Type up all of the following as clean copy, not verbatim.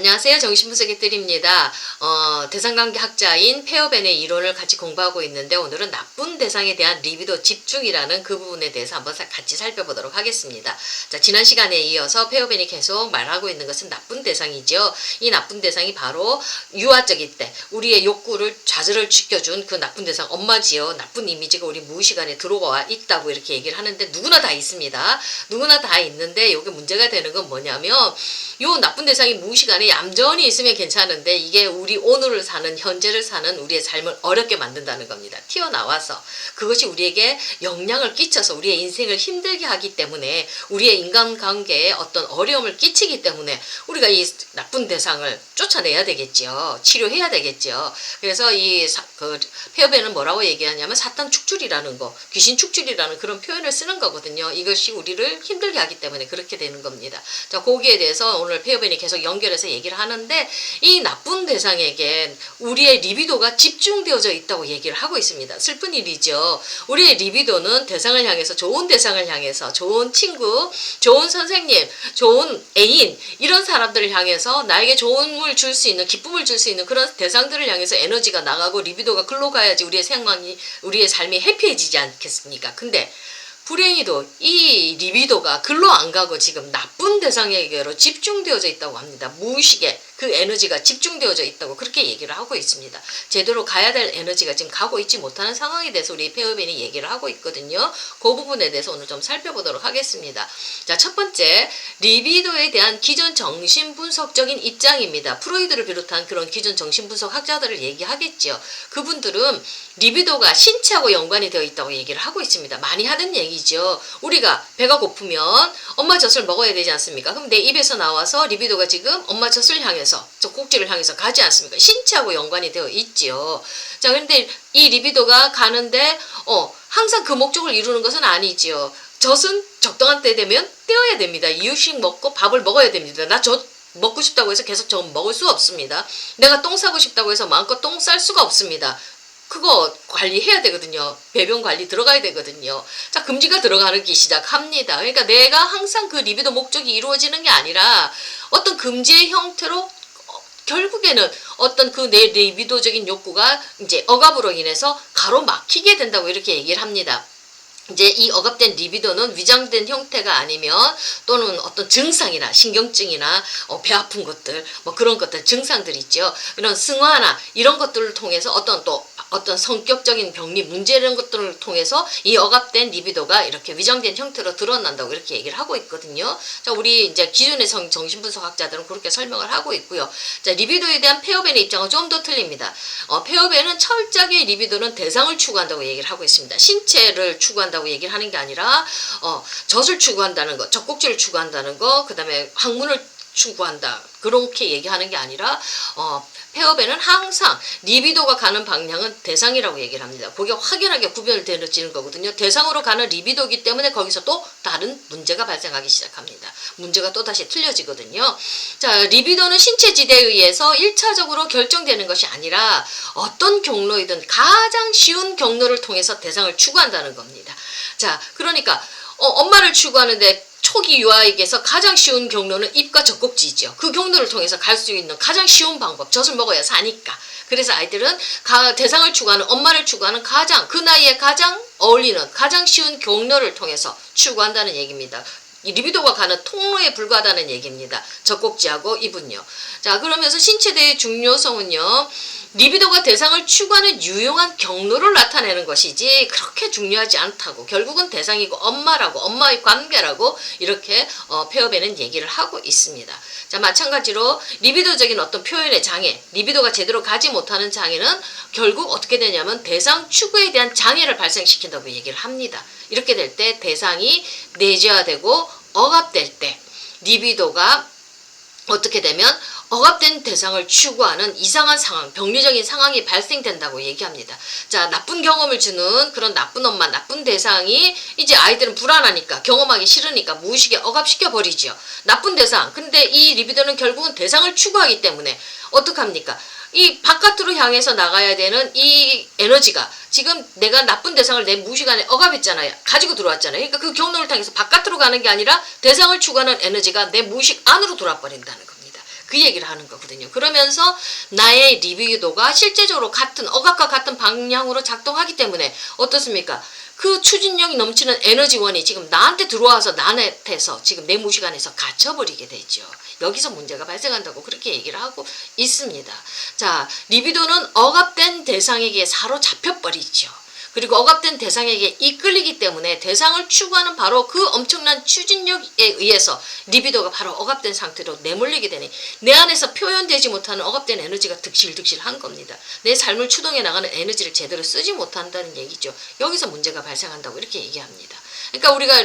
안녕하세요. 정신분석의 뜰입니다. 대상관계학자인 페어벤의 이론을 같이 공부하고 있는데 오늘은 나쁜 대상에 대한 리비도 집중이라는 그 부분에 대해서 한번 같이 살펴보도록 하겠습니다. 자, 지난 시간에 이어서 페어벤이 계속 말하고 있는 것은 나쁜 대상이죠. 이 나쁜 대상이 바로 유아적일 때 우리의 욕구를 좌절을 시켜준 그 나쁜 대상 엄마지요. 나쁜 이미지가 우리 무의식안에 들어와 있다고 이렇게 얘기를 하는데 누구나 다 있습니다. 누구나 다 있는데 이게 문제가 되는 건 뭐냐면 요 나쁜 대상이 무의식 안에 얌전히 있으면 괜찮은데 이게 우리 오늘을 사는 현재를 사는 우리의 삶을 어렵게 만든다는 겁니다. 튀어나와서 그것이 우리에게 영향을 끼쳐서 우리의 인생을 힘들게 하기 때문에 우리의 인간관계에 어떤 어려움을 끼치기 때문에 우리가 이 나쁜 대상을 쫓아내야 되겠죠. 치료해야 되겠죠. 그래서 페어벤은 뭐라고 얘기하냐면 사탄 축줄이라는 거, 귀신 축줄이라는 그런 표현을 쓰는 거거든요. 이것이 우리를 힘들게 하기 때문에 그렇게 되는 겁니다. 자, 거기에 대해서 오늘 페어벤이 계속 연결해서 얘기를 하는데 이 나쁜 대상에게 우리의 리비도가 집중되어져 있다고 얘기를 하고 있습니다. 슬픈 일이죠. 우리의 리비도는 대상을 향해서 좋은 대상을 향해서 좋은 친구, 좋은 선생님, 좋은 애인 이런 사람들을 향해서 나에게 좋음을 줄 수 있는 기쁨을 줄 수 있는 그런 대상들을 향해서 에너지가 나가고 리비도가 글로 가야지 우리의 생활이 우리의 삶이 해피해지지 않겠습니까? 근데 불행히도 이 리비도가 글로 안 가고 지금 나쁜 대상에게로 집중되어져 있다고 합니다. 무의식에 그 에너지가 집중되어져 있다고 그렇게 얘기를 하고 있습니다. 제대로 가야 될 에너지가 지금 가고 있지 못하는 상황에 대해서 우리 페어벤이 얘기를 하고 있거든요. 그 부분에 대해서 오늘 좀 살펴보도록 하겠습니다. 자, 첫 번째 리비도에 대한 기존 정신분석적인 입장입니다. 프로이드를 비롯한 그런 기존 정신분석 학자들을 얘기하겠죠. 그분들은 리비도가 신체하고 연관이 되어 있다고 얘기를 하고 있습니다. 많이 하는 얘기죠. 우리가 배가 고프면 엄마 젖을 먹어야 되지 않습니까? 그럼 내 입에서 나와서 리비도가 지금 엄마 젖을 향해서 젖꼭지를 향해서 가지 않습니까? 신체하고 연관이 되어 있지요. 자, 그런데 이 리비도가 가는데 항상 그 목적을 이루는 것은 아니지요. 젖은 적당한 때 되면 떼어야 됩니다. 이유식 먹고 밥을 먹어야 됩니다. 나 젖 먹고 싶다고 해서 계속 젖 먹을 수 없습니다. 내가 똥 싸고 싶다고 해서 마음껏 똥 쌀 수가 없습니다. 그거 관리해야 되거든요. 배변 관리 들어가야 되거든요. 자, 금지가 들어가기 시작합니다. 그러니까 내가 항상 그 리비도 목적이 이루어지는 게 아니라 어떤 금지의 형태로 결국에는 어떤 그 내 리비도적인 욕구가 이제 억압으로 인해서 가로막히게 된다고 이렇게 얘기를 합니다. 이제 이 억압된 리비도는 위장된 형태가 아니면 또는 어떤 증상이나 신경증이나 배 아픈 것들 뭐 그런 것들 증상들 있죠. 이런 승화나 이런 것들을 통해서 어떤 성격적인 병리 문제 이런 것들을 통해서 이 억압된 리비도가 이렇게 위장된 형태로 드러난다고 이렇게 얘기를 하고 있거든요. 자, 우리 이제 기존의 정신분석학자들은 그렇게 설명을 하고 있고요. 자, 리비도에 대한 페어벤의 입장은 좀 더 틀립니다. 페어벤은 철저하게 리비도는 대상을 추구한다고 얘기를 하고 있습니다. 신체를 추구한다고 얘기를 하는 게 아니라 젖을 추구한다는 거, 젖꼭지를 추구한다는 거, 그 다음에 학문을 추구한다. 그렇게 얘기하는 게 아니라 페어벤은 항상 리비도가 가는 방향은 대상이라고 얘기를 합니다. 그게 확연하게 구별되어지는 거거든요. 대상으로 가는 리비도이기 때문에 거기서 또 다른 문제가 발생하기 시작합니다. 문제가 또 다시 틀려지거든요. 자, 리비도는 신체지대에 의해서 1차적으로 결정되는 것이 아니라 어떤 경로이든 가장 쉬운 경로를 통해서 대상을 추구한다는 겁니다. 자, 그러니까 엄마를 추구하는데 초기 유아에게서 가장 쉬운 경로는 입과 젖꼭지죠. 그 경로를 통해서 갈 수 있는 가장 쉬운 방법. 젖을 먹어야 사니까. 그래서 아이들은 대상을 추구하는 엄마를 추구하는 그 나이에 가장 어울리는 가장 쉬운 경로를 통해서 추구한다는 얘기입니다. 이 리비도가 가는 통로에 불과하다는 얘기입니다. 젖꼭지하고 입은요. 자, 그러면서 신체대의 중요성은요. 리비도가 대상을 추구하는 유용한 경로를 나타내는 것이지 그렇게 중요하지 않다고 결국은 대상이고 엄마의 관계라고 이렇게 페어벤은 얘기를 하고 있습니다. 자, 마찬가지로 리비도적인 어떤 표현의 장애, 리비도가 제대로 가지 못하는 장애는 결국 어떻게 되냐면 대상 추구에 대한 장애를 발생시킨다고 얘기를 합니다. 이렇게 될 때 대상이 내재화되고 억압될 때 리비도가 어떻게 되면 억압된 대상을 추구하는 이상한 상황, 병리적인 상황이 발생된다고 얘기합니다. 자, 나쁜 경험을 주는 그런 나쁜 엄마, 나쁜 대상이 이제 아이들은 불안하니까 경험하기 싫으니까 무의식에 억압시켜 버리죠. 나쁜 대상. 근데 이 리비도는 결국은 대상을 추구하기 때문에 어떡합니까? 이 바깥으로 향해서 나가야 되는 이 에너지가 지금 내가 나쁜 대상을 내 무의식 안에 억압했잖아요. 가지고 들어왔잖아요. 그러니까 그 경로를 통해서 바깥으로 가는 게 아니라 대상을 추구하는 에너지가 내 무의식 안으로 돌아버린다는 겁니다. 그 얘기를 하는 거거든요. 그러면서 나의 리비도가 실제적으로 같은 억압과 같은 방향으로 작동하기 때문에 어떻습니까? 그 추진력이 넘치는 에너지원이 지금 나한테 들어와서 나한테서 지금 내 무식 안에서 갇혀버리게 되죠. 여기서 문제가 발생한다고 그렇게 얘기를 하고 있습니다. 자, 리비도는 억압된 대상에게 사로잡혀버리죠. 그리고 억압된 대상에게 이끌리기 때문에 대상을 추구하는 바로 그 엄청난 추진력에 의해서 리비도가 바로 억압된 상태로 내몰리게 되니 내 안에서 표현되지 못하는 억압된 에너지가 득실득실한 겁니다. 내 삶을 추동해 나가는 에너지를 제대로 쓰지 못한다는 얘기죠. 여기서 문제가 발생한다고 이렇게 얘기합니다. 그러니까 우리가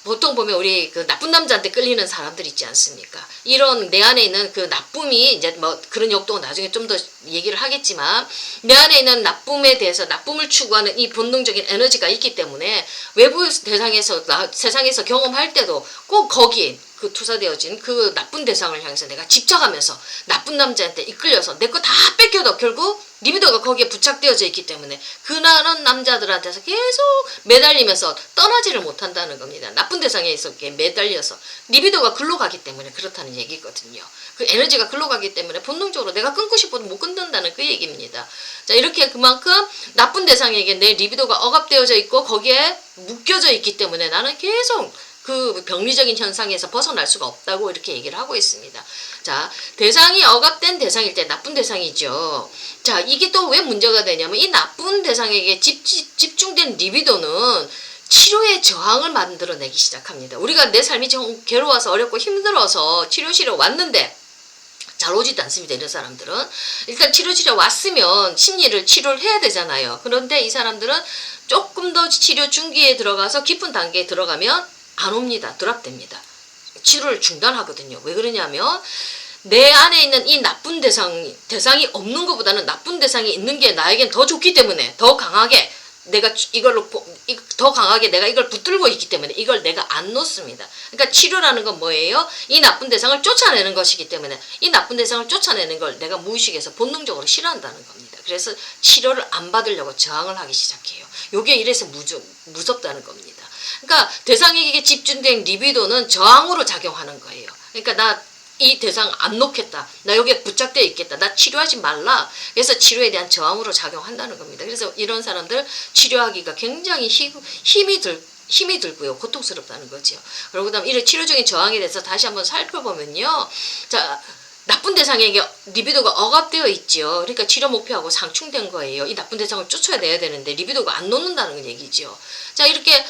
보통 보면 우리 그 나쁜 남자한테 끌리는 사람들 있지 않습니까? 이런 내 안에 있는 그 나쁨이 이제 뭐 그런 역동은 나중에 좀 더 얘기를 하겠지만 내 안에 있는 나쁨에 대해서 나쁨을 추구하는 이 본능적인 에너지가 있기 때문에 외부 대상에서 세상에서 경험할 때도 꼭 거기 그 투사되어진 그 나쁜 대상을 향해서 내가 집착하면서 나쁜 남자한테 이끌려서 내 거 다 뺏겨도 결국 리비도가 거기에 부착되어져 있기 때문에 그나런 남자들한테서 계속 매달리면서 떠나지를 못한다는 겁니다. 나쁜 대상에 있어 매달려서 리비도가 글로 가기 때문에 그렇다는 얘기거든요. 그 에너지가 글로 가기 때문에 본능적으로 내가 끊고 싶어도 못 끊는다는 그 얘기입니다. 자, 이렇게 그만큼 나쁜 대상에게 내 리비도가 억압되어져 있고 거기에 묶여져 있기 때문에 나는 계속 그 병리적인 현상에서 벗어날 수가 없다고 이렇게 얘기를 하고 있습니다. 자, 대상이 억압된 대상일 때 나쁜 대상이죠. 자, 이게 또 왜 문제가 되냐면 이 나쁜 대상에게 집중된 리비도는 치료의 저항을 만들어내기 시작합니다. 우리가 내 삶이 좀 괴로워서 어렵고 힘들어서 치료실에 왔는데 잘 오지도 않습니다. 이런 사람들은 일단 치료실에 왔으면 심리를 치료를 해야 되잖아요. 그런데 이 사람들은 조금 더 치료 중기에 들어가서 깊은 단계에 들어가면 안 옵니다. 드랍됩니다. 치료를 중단하거든요. 왜 그러냐면 내 안에 있는 이 나쁜 대상이 없는 것보다는 나쁜 대상이 있는 게 나에겐 더 좋기 때문에 더 강하게 내가 더 강하게 내가 이걸 붙들고 있기 때문에 이걸 내가 안 놓습니다. 그러니까 치료라는 건 뭐예요? 이 나쁜 대상을 쫓아내는 것이기 때문에 이 나쁜 대상을 쫓아내는 걸 내가 무의식에서 본능적으로 싫어한다는 겁니다. 그래서 치료를 안 받으려고 저항을 하기 시작해요. 요게 이래서 무섭다는 겁니다. 그러니까 대상에게 집중된 리비도는 저항으로 작용하는 거예요. 그러니까 나 이 대상 안 놓겠다. 나 여기에 붙잡되어 있겠다. 나 치료하지 말라. 그래서 치료에 대한 저항으로 작용한다는 겁니다. 그래서 이런 사람들 치료하기가 굉장히 힘이 들고요. 고통스럽다는 거죠. 그리고 그다음 이런 치료적인 저항에 대해서 다시 한번 살펴보면요. 자, 나쁜 대상에게 리비도가 억압되어 있죠. 그러니까 치료 목표하고 상충된 거예요. 이 나쁜 대상을 쫓아내야 되는데 리비도가 안 놓는다는 얘기죠. 자, 이렇게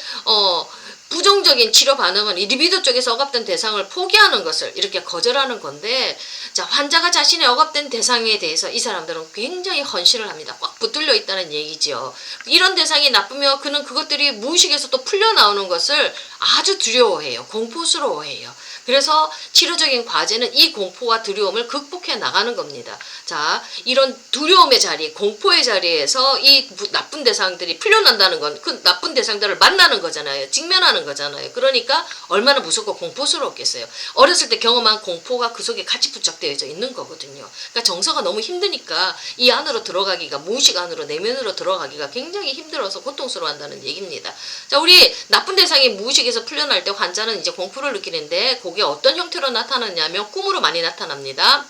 부정적인 치료 반응은 이 리비도 쪽에서 억압된 대상을 포기하는 것을 이렇게 거절하는 건데, 자, 환자가 자신의 억압된 대상에 대해서 이 사람들은 굉장히 헌신을 합니다. 꽉 붙들려 있다는 얘기죠. 이런 대상이 나쁘면 그는 그것들이 무의식에서 또 풀려나오는 것을 아주 두려워해요. 공포스러워해요. 그래서 치료적인 과제는 이 공포와 두려움을 극복해 나가는 겁니다. 자, 이런 두려움의 자리, 공포의 자리에서 이 나쁜 대상들이 풀려난다는 건 그 나쁜 대상들을 만나는 거잖아요. 직면하는 거잖아요. 그러니까 얼마나 무섭고 공포스러웠겠어요. 어렸을 때 경험한 공포가 그 속에 같이 부착되어 있는 거거든요. 그러니까 정서가 너무 힘드니까 이 안으로 들어가기가, 무의식 안으로, 내면으로 들어가기가 굉장히 힘들어서 고통스러워한다는 얘기입니다. 자, 우리 나쁜 대상이 무의식에서 풀려날 때 환자는 이제 공포를 느끼는데 그게 어떤 형태로 나타나냐면 꿈으로 많이 나타납니다.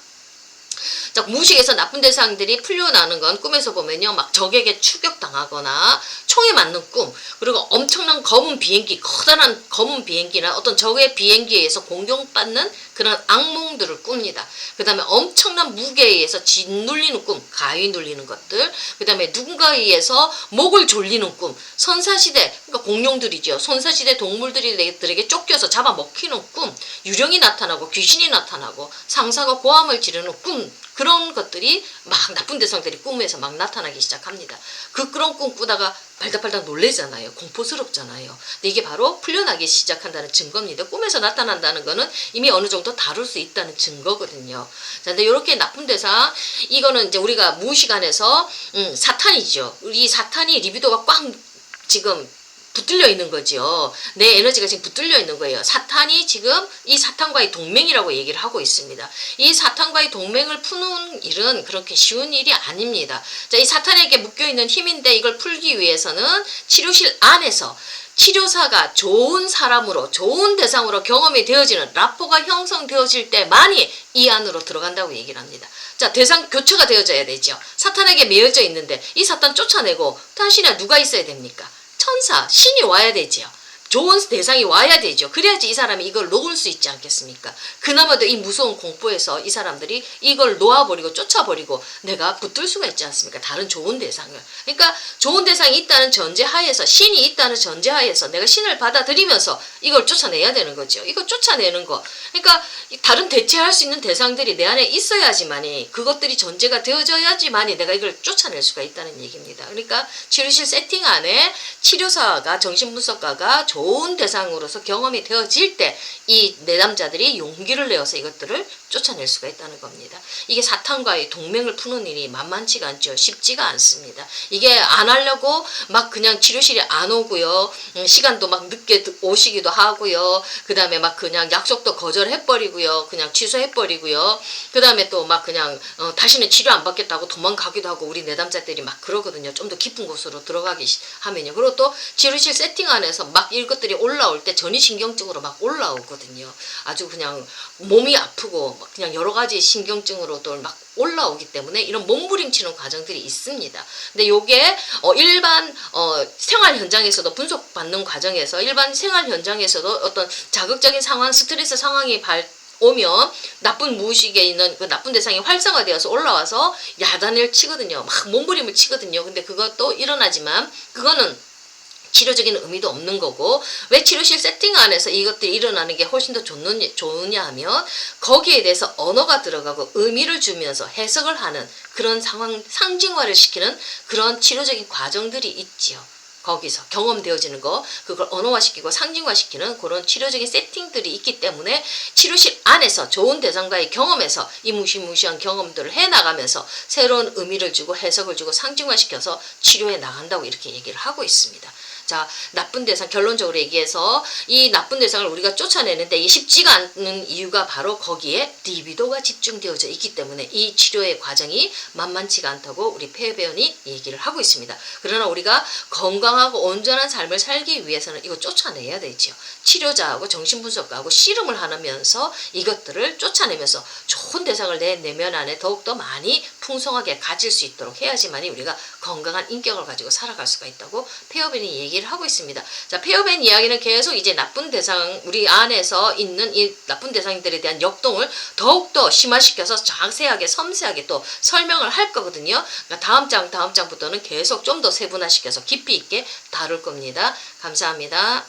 자, 무의식에서 나쁜 대상들이 풀려나는 건 꿈에서 보면요, 막 적에게 추격당하거나 총에 맞는 꿈, 그리고 엄청난 검은 비행기, 커다란 검은 비행기나 어떤 적의 비행기에 의해서 공격받는 그런 악몽들을 꿉니다. 그 다음에 엄청난 무게에 의해서 짓눌리는 꿈, 가위 눌리는 것들, 그 다음에 누군가에 의해서 목을 졸리는 꿈, 선사시대, 그러니까 공룡들이죠. 선사시대 동물들에게 쫓겨서 잡아먹히는 꿈, 유령이 나타나고 귀신이 나타나고 상사가 고함을 지르는 꿈, 그런 것들이 막 나쁜 대상들이 꿈에서 막 나타나기 시작합니다. 그런 꿈 꾸다가 발닥발닥 놀래잖아요. 공포스럽잖아요. 근데 이게 바로 풀려나기 시작한다는 증거입니다. 꿈에서 나타난다는 거는 이미 어느 정도 다룰 수 있다는 증거거든요. 자, 근데 이렇게 나쁜 대상, 이거는 이제 우리가 무의식 안에서 사탄이죠. 우리 사탄이 리비도가 꽉 지금 붙들려 있는 거죠. 내 에너지가 지금 붙들려 있는 거예요. 사탄이 지금 이 사탄과의 동맹이라고 얘기를 하고 있습니다. 이 사탄과의 동맹을 푸는 일은 그렇게 쉬운 일이 아닙니다. 자, 이 사탄에게 묶여있는 힘인데 이걸 풀기 위해서는 치료실 안에서 치료사가 좋은 사람으로 좋은 대상으로 경험이 되어지는 라포가 형성되어질 때만이 이 안으로 들어간다고 얘기를 합니다. 자, 대상 교체가 되어져야 되죠. 사탄에게 매여져 있는데 이 사탄 쫓아내고 당신에 누가 있어야 됩니까? 천사, 신이 와야 되지요. 좋은 대상이 와야 되죠. 그래야지 이 사람이 이걸 놓을 수 있지 않겠습니까? 그나마도 이 무서운 공포에서 이 사람들이 이걸 놓아버리고 쫓아버리고 내가 붙들 수가 있지 않습니까? 다른 좋은 대상을. 그러니까 좋은 대상이 있다는 전제하에서, 신이 있다는 전제하에서 내가 신을 받아들이면서 이걸 쫓아내야 되는 거죠. 이거 쫓아내는 거. 그러니까 다른 대체할 수 있는 대상들이 내 안에 있어야지만이, 그것들이 전제가 되어져야지만이 내가 이걸 쫓아낼 수가 있다는 얘기입니다. 그러니까 치료실 세팅 안에 치료사가, 정신분석가가 좋은 대상으로서 경험이 되어질 때 이 내담자들이 용기를 내어서 이것들을 쫓아낼 수가 있다는 겁니다. 이게 사탄과의 동맹을 푸는 일이 만만치가 않죠. 쉽지가 않습니다. 이게 안 하려고 막 그냥 치료실에 안 오고요. 시간도 막 늦게 오시기도 하고요. 그 다음에 막 그냥 약속도 거절해버리고요. 그냥 취소해버리고요. 그 다음에 또 막 그냥 다시는 치료 안 받겠다고 도망가기도 하고, 우리 내담자들이 막 그러거든요. 좀 더 깊은 곳으로 들어가기 하면요. 그리고 또 치료실 세팅 안에서 막 이것들이 올라올 때 전이신경증으로 막 올라오거든요. 아주 그냥 몸이 아프고 막 그냥 여러 가지 신경증으로도 막 올라오기 때문에 이런 몸부림치는 과정들이 있습니다. 근데 요게 일반 생활 현장에서도 분석받는 과정에서, 일반 생활 현장에서도 어떤 자극적인 상황, 스트레스 상황이 오면 나쁜 무의식에 있는 그 나쁜 대상이 활성화되어서 올라와서 야단을 치거든요. 막 몸부림을 치거든요. 근데 그것도 일어나지만 그거는 치료적인 의미도 없는 거고, 왜 치료실 세팅 안에서 이것들이 일어나는 게 훨씬 더 좋으냐 하면 거기에 대해서 언어가 들어가고 의미를 주면서 해석을 하는 그런 상황, 상징화를 시키는 그런 치료적인 과정들이 있지요. 거기서 경험되어지는 거, 그걸 언어화시키고 상징화시키는 그런 치료적인 세팅들이 있기 때문에 치료실 안에서 좋은 대상과의 경험에서 이 무시무시한 경험들을 해나가면서 새로운 의미를 주고 해석을 주고 상징화시켜서 치료해 나간다고 이렇게 얘기를 하고 있습니다. 자, 나쁜 대상, 결론적으로 얘기해서 이 나쁜 대상을 우리가 쫓아내는데 이게 쉽지가 않는 이유가 바로 거기에 리비도가 집중되어져 있기 때문에 이 치료의 과정이 만만치가 않다고 우리 폐 배원이 얘기를 하고 있습니다. 그러나 우리가 건강하고 온전한 삶을 살기 위해서는 이거 쫓아내야 되죠. 치료자하고 정신분석가하고 씨름을 하면서 이것들을 쫓아내면서 좋은 대상을 내 내면 안에 더욱더 많이 풍성하게 가질 수 있도록 해야지만이 우리가 건강한 인격을 가지고 살아갈 수가 있다고 폐어벤이 얘기를 하고 있습니다. 자, 폐어벤 이야기는 계속 이제 나쁜 대상, 우리 안에서 있는 이 나쁜 대상들에 대한 역동을 더욱더 심화시켜서 자세하게 섬세하게 또 설명을 할 거거든요. 그러니까 다음 장부터는 계속 좀 더 세분화시켜서 깊이 있게 다룰 겁니다. 감사합니다.